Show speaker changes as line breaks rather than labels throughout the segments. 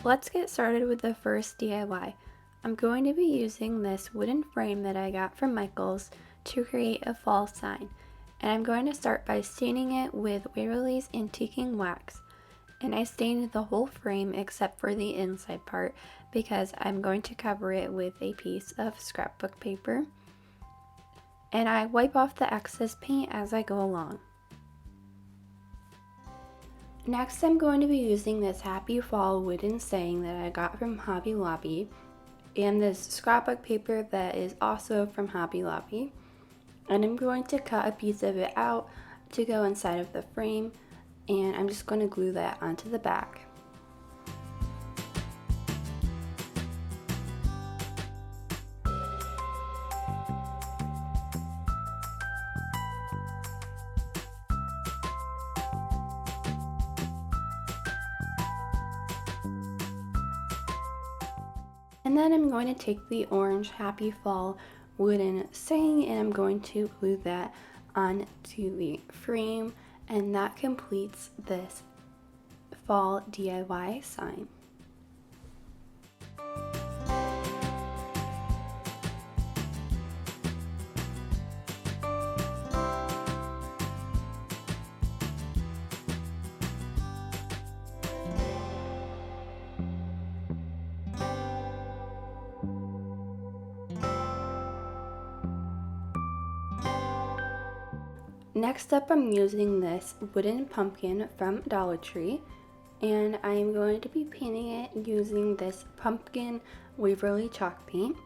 let's get started with the first DIY. I'm going to be using this wooden frame that I got from Michael's to create a fall sign. And I'm going to start by staining it with Waverly's Antiquing Wax. And I stained the whole frame except for the inside part because I'm going to cover it with a piece of scrapbook paper. And I wipe off the excess paint as I go along. Next, I'm going to be using this Happy Fall wooden saying that I got from Hobby Lobby and this scrapbook paper that is also from Hobby Lobby. And I'm going to cut a piece of it out to go inside of the frame, and I'm just going to glue that onto the back. And then I'm going to take the orange Happy Fall wooden saying and I'm going to glue that onto the frame, and that completes this fall DIY sign. Next up, I'm using this wooden pumpkin from Dollar Tree, and I am going to be painting it using this pumpkin Waverly chalk paint.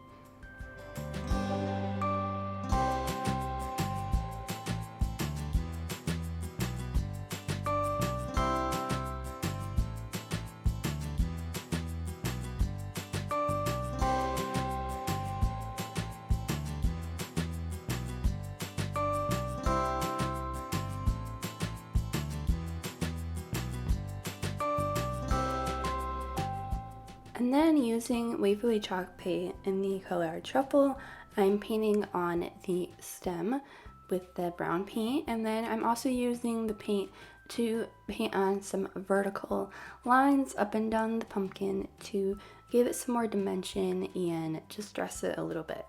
And then using Waverly chalk paint in the color Truffle, I'm painting on the stem with the brown paint, and then I'm also using the paint to paint on some vertical lines up and down the pumpkin to give it some more dimension and just dress it a little bit.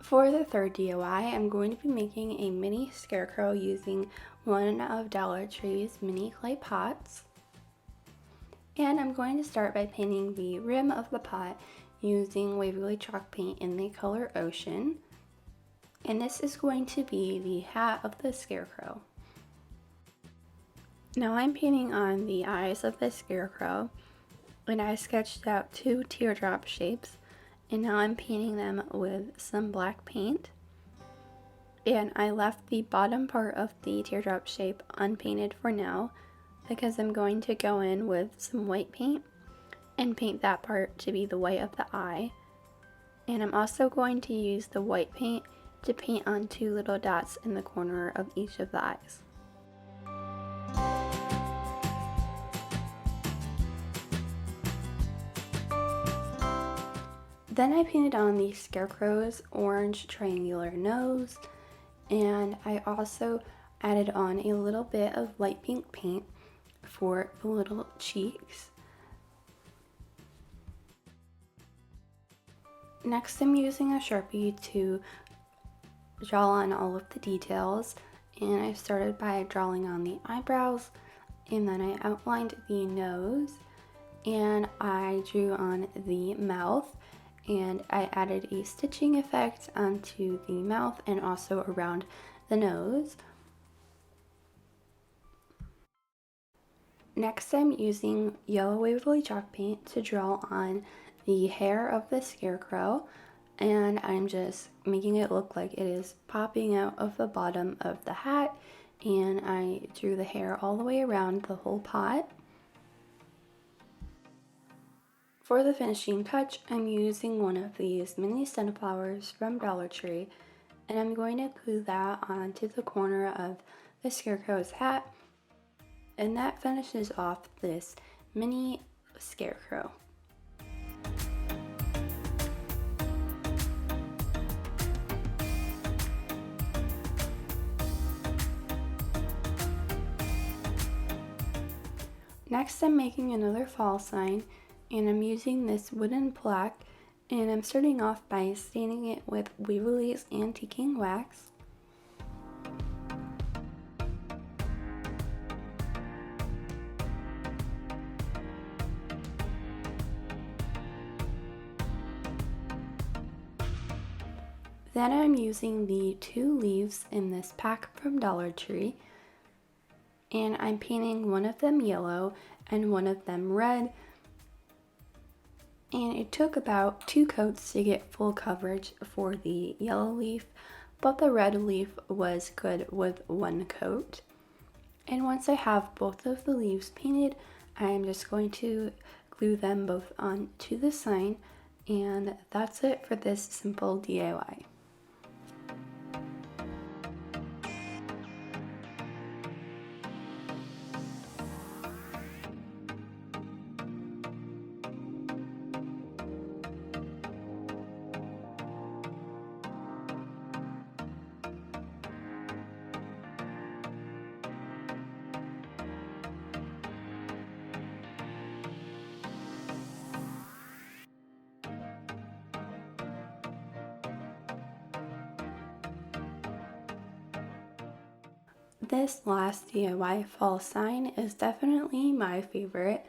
For the third DIY, I'm going to be making a mini scarecrow using one of Dollar Tree's mini clay pots. And I'm going to start by painting the rim of the pot using Waverly chalk paint in the color Ocean. And this is going to be the hat of the scarecrow. Now I'm painting on the eyes of the scarecrow, and I sketched out 2 teardrop shapes. And now I'm painting them with some black paint. And I left the bottom part of the teardrop shape unpainted for now because I'm going to go in with some white paint and paint that part to be the white of the eye. And I'm also going to use the white paint to paint on 2 little dots in the corner of each of the eyes. Then I painted on the scarecrow's orange triangular nose, and I also added on a little bit of light pink paint for the little cheeks. Next, I'm using a Sharpie to draw on all of the details, and I started by drawing on the eyebrows, and then I outlined the nose, and I drew on the mouth, and I added a stitching effect onto the mouth and also around the nose. Next, I'm using yellow Waverly chalk paint to draw on the hair of the scarecrow, and I'm just making it look like it is popping out of the bottom of the hat, and I drew the hair all the way around the whole pot. For the finishing touch, I'm using one of these mini sunflowers from Dollar Tree, and I'm going to glue that onto the corner of the scarecrow's hat, and that finishes off this mini scarecrow. Next, I'm making another fall sign, and I'm using this wooden plaque, and I'm starting off by staining it with Waverly's Antiquing Wax. Then I'm using the 2 leaves in this pack from Dollar Tree, and I'm painting one of them yellow and one of them red, and it took about 2 coats to get full coverage for the yellow leaf, but the red leaf was good with 1 coat. And once I have both of the leaves painted, I am just going to glue them both onto the sign, and that's it for this simple DIY. This last DIY fall sign is definitely my favorite,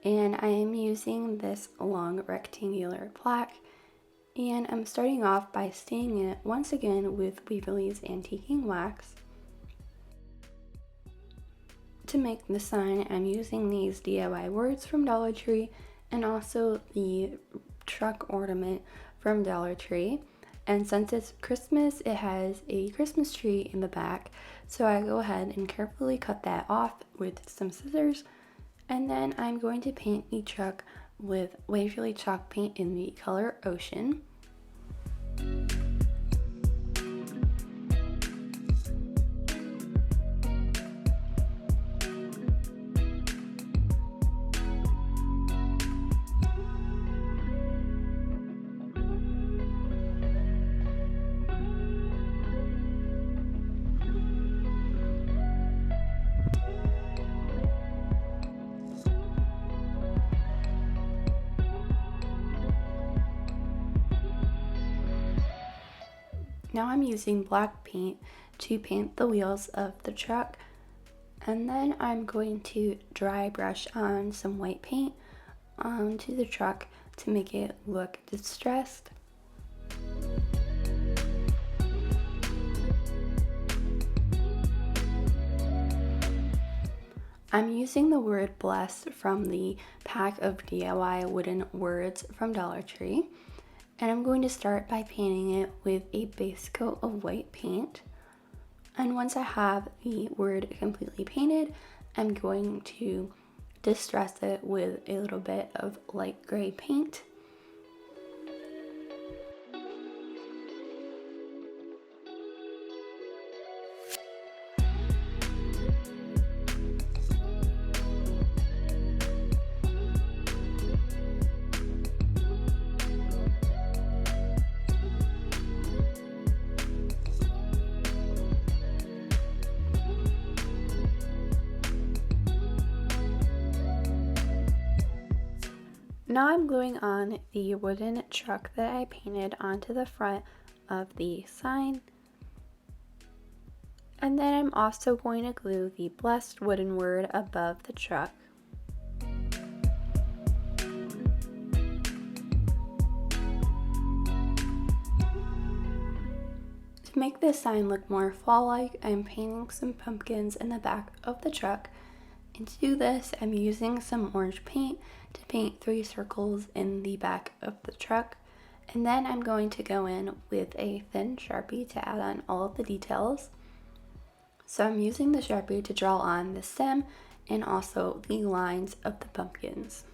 and I am using this long rectangular plaque, and I'm starting off by staining it once again with Waverly's Antiquing Wax. To make the sign, I'm using these DIY words from Dollar Tree and also the truck ornament from Dollar Tree. And since it's Christmas, it has a Christmas tree in the back, so I go ahead and carefully cut that off with some scissors, and then I'm going to paint the truck with Waverly chalk paint in the color Ocean. Now I'm using black paint to paint the wheels of the truck, and then I'm going to dry brush on some white paint onto the truck to make it look distressed. I'm using the word blessed from the pack of DIY wooden words from Dollar Tree. And I'm going to start by painting it with a base coat of white paint. And once I have the word completely painted, I'm going to distress it with a little bit of light gray paint. Now I'm gluing on the wooden truck that I painted onto the front of the sign. And then I'm also going to glue the blessed wooden word above the truck. To make this sign look more fall-like, I'm painting some pumpkins in the back of the truck, And to do this, I'm using some orange paint to paint 3 circles in the back of the truck. And then I'm going to go in with a thin Sharpie to add on all of the details. So I'm using the Sharpie to draw on the stem and also the lines of the pumpkins.